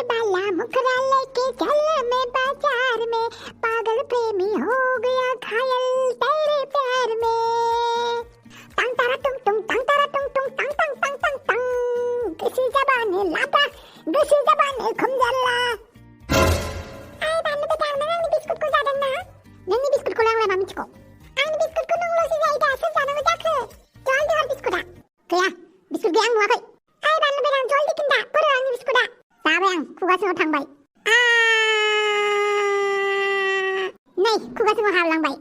बाला मुखरा लेके चल मैं बाजार में पागल प्रेमी हो गया घायल तेरे प्यार में टंग तारा टुंग टुंग टंग तारा टुंग टुंग टंग टंग टंग टंग टंग किसी जबाने लाता किसी जबाने खम जाला ay bana da tane nang biskut ko zadan na nang biskut ko lang la mami ko ang biskut ko nung lo si zaida sa sana mo jakhe jol di har biskut da kaya biskut gyang mo kai ay bana berang jol di kinda pura ang biskut da sabayang kuga singo thang bai nay kuga singo hablang bai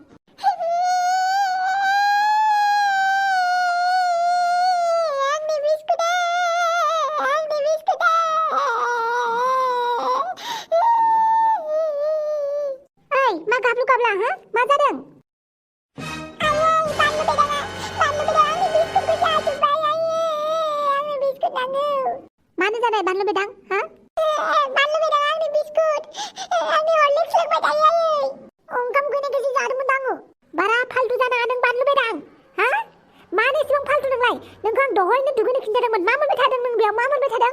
बानलु बेदां हा बानलु बेदां आंनि biscuit आंनि Horlicks लोंबाय थायो ओंखाम उखैनाय गोसो जादोंमोन आङो बारा फालतु जानो हादों बानलु बेदां हा मानो एसेबां फालतु नोंलाय नोंखौ आं दहायनो दुगैनो खिन्थादोंमोन मा मोनबाय थादों नों बेयाव मा मोनबाय थादों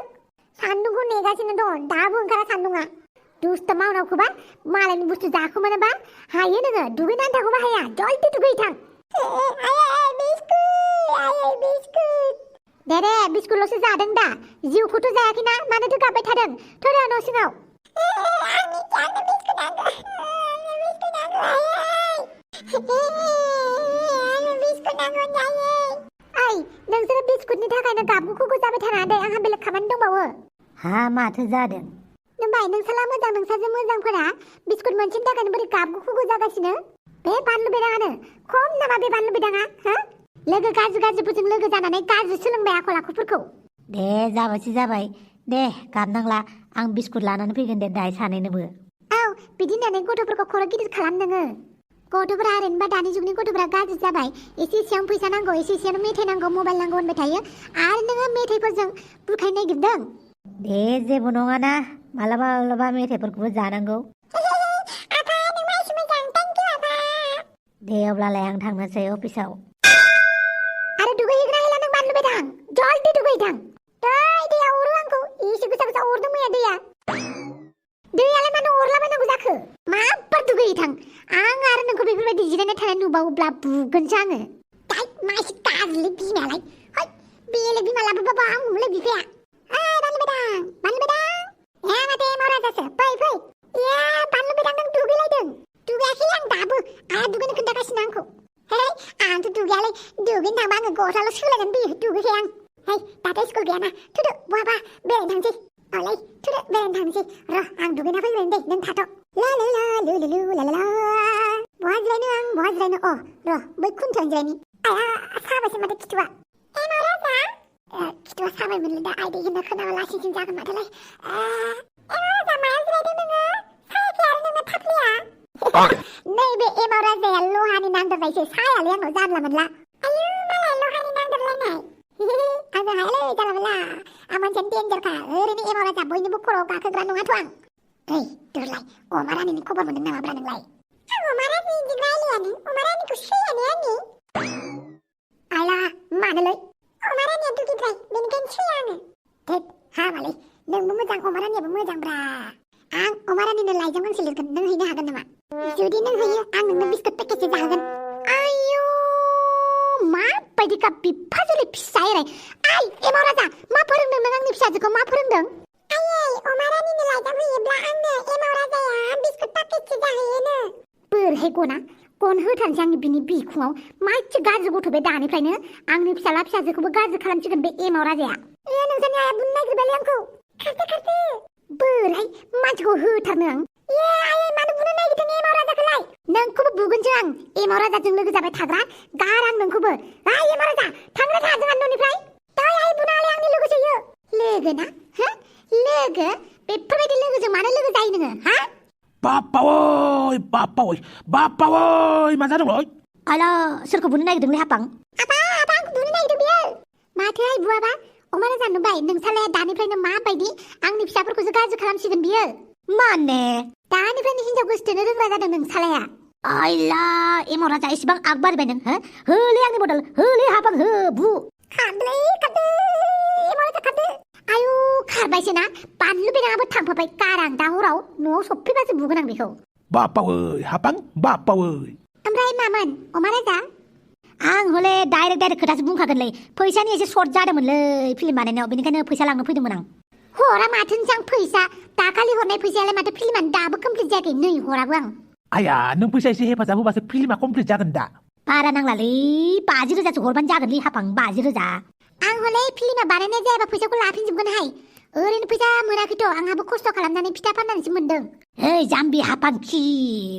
सान्दुंखौ नेगासिनो दं दाबो ओंखारा सान्दुङा दुस्त मावनावखौबा मालायनि बुस्थु जाखोमानोबा हायो नोङो दुगैनो आन्थाखौबा हाया जल्दि दुगैथां आय बिस्कुट दे बिस्कुटल'सो जादों दा जिउखौथ' जायाखैना मानोथो गाबबाय थादों थोरो न' सिङाव आंनि जानो बिस्कुट नांगौ आंनि बिस्कुट नांगौ आंनि बिस्कुट नांगौ जायो ओइ नोंसोर बिस्कुटनि थाखायनो गाबगुखौ जाबाय थानाङा दे आंहा बेलेग खामानि दंबावो हा माथो जादों नोंबाय नोंसाला मोजां नोंसाजों मोजांफोरा बिस्कुट मोनसेनि थाखायनो बोरै गाबगुखौ जागासिनो बे बानलु बेदाङानो खम नामा बे बानलु बेदाङा हा लोगो गाज्रिफोरजों लोगो जानानै गाज्रि सोलोंबाय आखल आखुफोरखौ दे जाबायसो जाबाय दे गाबनांला आं बिस्कुट लानानै फैगोन दे दाय सानैनोबो औ बिदि होननानै गथ'फोरखौ खर' गिदिर खालाम नोङो गथ'फोरा ओरैनोबा दानि जुगनि गथ'फोरा गाज्रि जाबाय एसे एसेयावनो फैसा नांगौ एसे एसेयावनो मेथाइ नांगौ मबाइल नांगौ होनबाय थायो आरो नोङो मेथाइफोरजों बुरखायनो नागिरदों दे जेबो नङाना मालाबा मालाबा मेथाइफोरखौबो जानांगौ दे अब्लालाय आं थांनोसै अफिसाव जल्दी दुगैथां दैया अरो आंखौ एसे गोसा गोसा अरदों मैया दैयालाय मानो अरलाबायनांगौ जाखो माब्बार दुगैथां आं आरो नोंखौ बेफोरबायदि जिरायना थानाय नुबावोब्ला बुगोनसो आङो मासे गाज्रि बिमालाय है बेलेग बिमा लाबोबाबो आं हमलाय बिफाया बानलु बेदां माथो मावराजासो फै बानलु बेदां नों दुगैलायदों दुगैयाखै आं दाबो आया दुगैनो खोन्थागासिनो आंखौ आंथ' दुगैयालै दुगैनो थांबा आङो गस्लाल' सोलायनानै फैयो दुगैखाया आं दाथ' स्कुल गैयाना थुदो बहाबा बेरायनो थांसै औलै थुदो बेरायनो थांसै र' आं दुगैना फैगोन दे नों थाथ' ला ला ला लु ला ला बहा जिरायनो अ र' बै खुन्थायावनो जिरायनि आया साबायसो माथो खिथुआ राजा खिथुआ साबायमोनलै दा आइदै होनना खोनाबा लासिंसिं जागोन माथोलाय राजा माया जिरायदों नोङो सायाखै आरो नोंना थाफ्लिया नैबे एमाव राजाया लहानि नांदोरनायसो सायालै आंनाव जानला मोनला आयु मालाय लहानि नांदोरलायनाय आंजों हायालै जानला मोनला आं मानसियानो डेन्जारखा ओरैनो एमाव राजा बयनिबो खर'आव गाखोग्रा नङाथ' आं ओइ दोरलाय अमा रानिनि खबर मोनदों नामाब्रा नोंलाय आं अमा रानि इदि रायलायानो अमा रानिखौ सैयानो आंनि आयला मानोलै अमा रानिया दुगिद्राय बेनिखायनो सैया आङो थोद हामालै नोंबो मोजां अमा रानियाबो मोजांब्रा आं अमा रानिनो लाइजाम गांसे लिरगोन नों हैनो हागोन नामा जुदि नों होयो आं नोंनो बिस्कुट पेकेटसे जाहोगोन आयु माबायदि का बिफाजोलै फिसा एरै आइ एमाव राजा मा फोरोंदों नों आंनि फिसाजोखौ मा फोरोंदों आयै अमा रानिनो लाइजाम होयोब्ला आंनो एमाव राजाया बिस्कुट पेकेटसे जाहोयोनो बोरैहाय गन होथारनोसै आंनि बिनि बिखुङाव माइदि गाज्रि गथ' बे दानिफ्रायनो आंनि फिसाला फिसाजोखौबो गाज्रि खालामसिगोन बे एमाव राजाया नोंसोरनि आइया बुनो नागिरबायलै आंखौ खारदो बोरैहाय मानसिखौ होथारनो आं आयै मानो बुनो नागिरदों एमाव राजाखौलाय नोंखौबो बुगोनसो आं एमाव राजाजों लोगो जाबाय थाग्रा गार आं नोंखौबो एमाव राजा थांनो थाङा जोंहा न'निफ्राय दै आइ बुनालै आंनि लोगोसोयो लोगो ना हो लोगो बेफोरबायदि लोगोजों मानो लोगो जायो नोङो हा बाप्पा ओइ मा जादोंलै आला सोरखौ बुनो नागिरदोंलै हापां आबा आंखौ बुनो नागिरदों बियो माथोहाय बुआबा अमा राजा नुबाय नोंसालाया दानिफ्रायनो माबायदि आंनि फिसाफोरखौसो गाज्रि खालामसिगोन बियो माने दानिफ्रायनो हिनजाव गोसथोनो रोंग्रा जादों नोंसालाया आइला एमाव राजा इसेबां आग बारिबाय नों हो होलै आंनि बदल होलै हापां हो बु खारदोलै एमाव राजा खारदो आयु खारबायसो ना बानलु बेदाङाबो थांफाबाय गारां दा हराव न'आव सफैबासो बुगोन आं बेखौ बापावै हापां बापावै ओमफ्राय मामोन अमा राजा आं हले डाइरेक्ट खोथासो बुंखागोनलै फैसानि एसे सर्ट जादोंमोनलै फिल्म बानायनायाव बेनिखायनो फैसा लांनो फैदोंमोन आं हरा माथो नोंसां फैसा दाखालि हरनाय फैसायालाय माथो फिल्मानो दाबो कमप्लिट जायाखै नै हराबो आं आया नों फैसा एसे हेफाजाब होबासो फिल्मा कमप्लिट जागोन दा बारा नांलालै 50,000सो हरबानो जागोनलै हापां 50,000 आं हले फिल्मा बानायनाय जायाबा फैसाखौ लाफिनजोबगोनहाय ओरैनो फैसा मोनाखैथ' आंहाबो खस्थ' खालामनानै फिथा फाननानैसो मोनदों ओइ जाम्बि हापांखि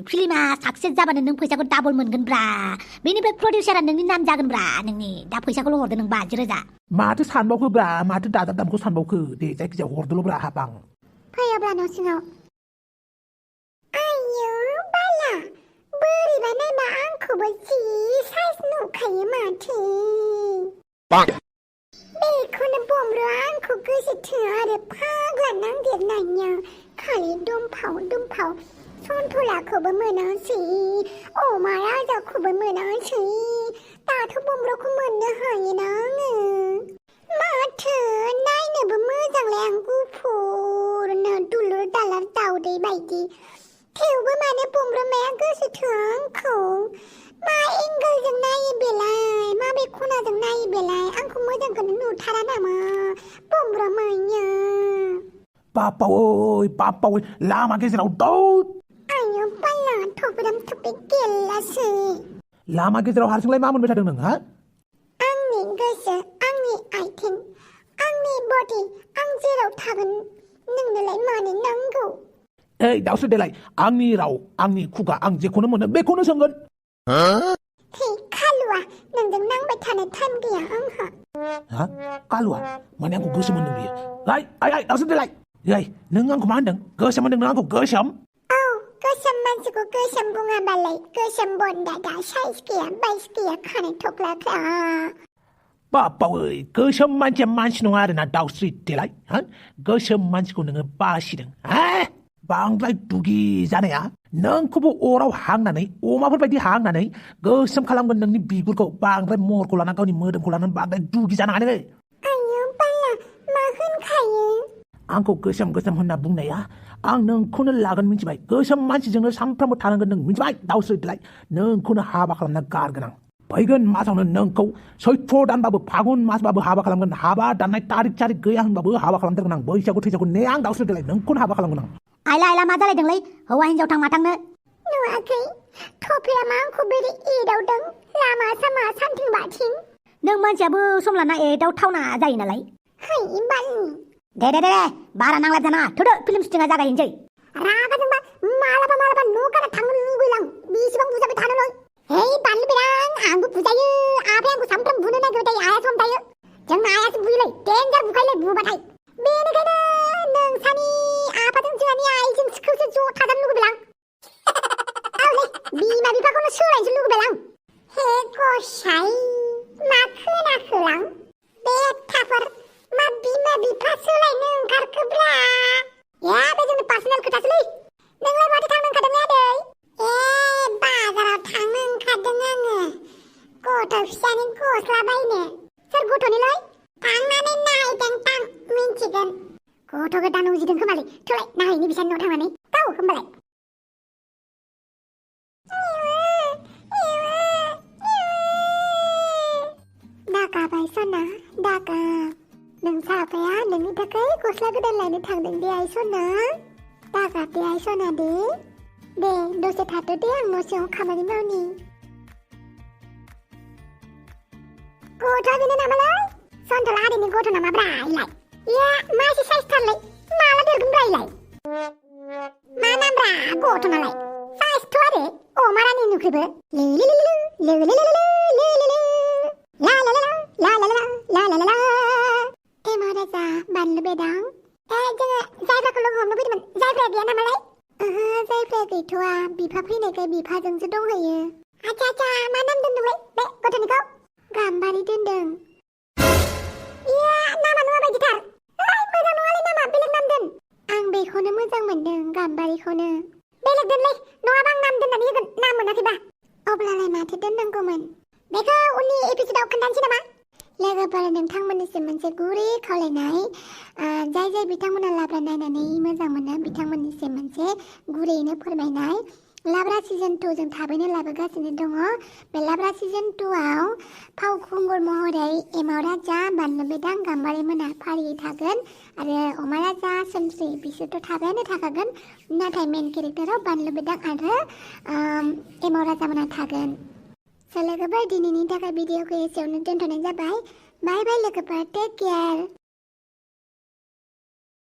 फिल्मा साक्सेस जाबानो नों फैसाखौ डाबल मोनगोनब्रा बेनिफ्राय प्रडिउसारा नोंनि नाम जागोनब्रा नोंनि दा फैसाखौल' हरदो नों 50,000 माथो सानबावखोब्रा माथो दाजाब दामखौ सानबावखो दे जायखिजाया हरदोल'ब्रा हापां फै अब्ला न' सिङाव आयौ बाला बोरैबा नायबा आंखौबो जि साइज नुखायो माथो बेखौनो बमरुआ आंखौ गोसोथोआ आरो फाग्ला नांदेरनाया खालि दुमफाव सनथलाखौबो मोनासै अमा राजाखौबो मोनासै दाथ' बमरुखौ मोननो हायोना आङो माथो नायनोबो मोजांलाय आं गुफुरनो दुलुर दालार दाउदै बायदि थेवबो मानो बमरुमाया गोसोथोआ आंखौ मा एंगोलजों नायो बेलाय माबे खनाजों नायो बेलाय आंखौ मोजांखौनो नुथारा नामा बमरुमाया बापावै लामा गेजेराव दाउ आयौ बाला थफेदाम थफे गेलासो लामा गेजेराव हारसिंलाय मा मोनबाय थादों नों हा आंनि गोसो आंनि आइथिं आंनि बडि आं जेराव थागोन नोंनोलाय मानो नांगौ ओइ दाउस्रि देलाय आंनि राव आंनि खुगा आं जेखौनो मोनो बेखौनो सोंगोन हे खालुआ नोंजों नांबाय थानो टाइम गैया आंहा हा कालुआ माने आंखौ गोसोम होनदों बियो आइ दाउस्रि देलाय ओइ नों आंखौ मा होनदों गोसोम होनदों नों आंखौ गोसोम औ गोसोम मानसिखौ गोसोम बुङाबालाय गोसोम बन्दादा साइज गैया बाइस गैया खानाय थख्लाख्ला बापावै गोसोम मानसिया मानसि नङा आरोना दाउस्रि देलाय हा गोसोम मानसिखौ नोङो बासिदों हा बांद्राय दुगि जानाया नोंखौबो अराव हांनानै अमाफोरबायदि हांनानै गोसोम खालामगोन नोंनि बिगुरखौ बांद्राय महरखौ लाना गावनि मोदोमखौ लानानै बांद्राय दुगि जानाङा नोङो आयौ बाला मा होनखायो आंखौ गोसोम होनना बुंनाया आं नोंखौनो लागोन मिथिबाय गोसोम मानसिजोंनो सानफ्रामबो थानांगोन नों मिथिबाय दाउस्रि देलाय नोंखौनो हाबा खालामना गारगोन आं फैगोन मासावनो नोंखौ सैथ्र दानबाबो फागुन मासबाबो हाबा खालामगोन हाबा दाननाय तारिख गैया होनबाबो हाबा खालामथारगोन आं बैसागु थैसागु ने आं दाउस्रि देलाय नोंखौनो हाबा खालामगोन आं आइला मा जालायदोंलै हौवा हिनजाव थां मा थांनो नुवाखै थफेया मा आंखौ बेरै एदावदों लामा सामा सानथिं बाथिं नों मानसियाबो सम लाना एदावथावना जायो नालाय है बालनि दे बारा नांला जाना थोदो फिल्म शुटिंआ जागायनोसै रागा जोंबा मालाबा न' गारा थांनो लुगैलां बेसेबां बुजाबाय थानोलै हे बानलु बेरां आंबो बुजायो आफाया आंखौ सामफ्राम बुनो नागिरबाय थायो आया सम थायो जोंना आयासो बुयोलै देन्जार बुखायोलै बुबाथाय बेनिखायनो नोंसानि आफाजों जोंहानि आइजों सिखौसो ज' थाजानो लुगैबाय आं बिमा बिफाखौनो सोलायनोसो लुगैबाय आं हे गसाइ मा खोनाखोलां बे थाफोर मा बिमा बिफा सोलायनो ओंखारखोब्रा ए बे जोंनि पार्सनेल खोथासोलै नोंलाय माथो थांनो ओंखारदों आदै ए बाजाराव थांनो ओंखारदों आङो गथ' फिसानि गस्ला बायनो सोर गथ'निलै थांनानै नायदों तां मिन्थिगोन गथ' गोदान उजिदों खोमालै थोलाय नायहैनि बिसानि न'आव थांनानै गाव होमबालाय दागाबाय सना दागा नोंसा आफाया नोंनि थाखाय गस्ला गोदान लायनो थांदों दे आइ सना दागा दे आइ सना दे दसे थाथ' दे आं न' सिङाव खामानि मावनि गथ'आ बेनो नामालै सनथला आदैनि गथ' नामाब्रा इलाय या मा एसे साइसथारलै माला देरगोन ब्रा इलाय मा नामब्रा गथ'नालाय साइसथ' आरो अमा रानिनिख्रुइबो राजा बानलु बेदां जोङो जायफ्राखौ लोगो हमनो फैदोंमोन जायफ्राया गैया नामालाय जायफ्राया गैथ'वा बिफा फैनायखाय बिफाजोंसो दंहैयो आच्छा मा नाम दोनदोंलै बे गथ'निखौ गाम्बारि दोनदों इया नामा नुवा बायदिथार मोजां नङालै नामा बेलेग नाम दोन आं बेखौनो मोजां मोनदों गाम्बारिखौनो बेलेग दोनलै नङाबा आं नाम दोननानै होगोन नाम मोनाखैबा अब्लालाय माथो दोननांगौमोन बेखौ उननि एपिसोडाव खोन्थानोसै नामा लोगोफोर नोंथांमोननिसिम मोनसे गुरै खावलायनाय जाय बिथांमोना लाब्रा नायनानै मोजां मोनो बिथांमोननिसिम मोनसे गुरैयैनो फोरमायनाय लाब्रा सिजन 2 जों थाबैनो लाबोगासिनो दङ बे लाब्रा सिजन 2 आव फावखुंगुर महरै एमाव राजा बानलु बेदां गाम्बारि मोना फारियै थागोन आरो अमा राजा सोमस्रि बिसोरथ' थाबायानो थाखागोन नाथाय मेन केरेक्टाराव बानलु बेदां आरो एमाव राजा मोना थागोन स' लोगोफोर दिनैनि थाखाय भिडिअखौ एसेयावनो दोनथ'नाय जाबाय बाय बाय लोगोफोर टेक केयार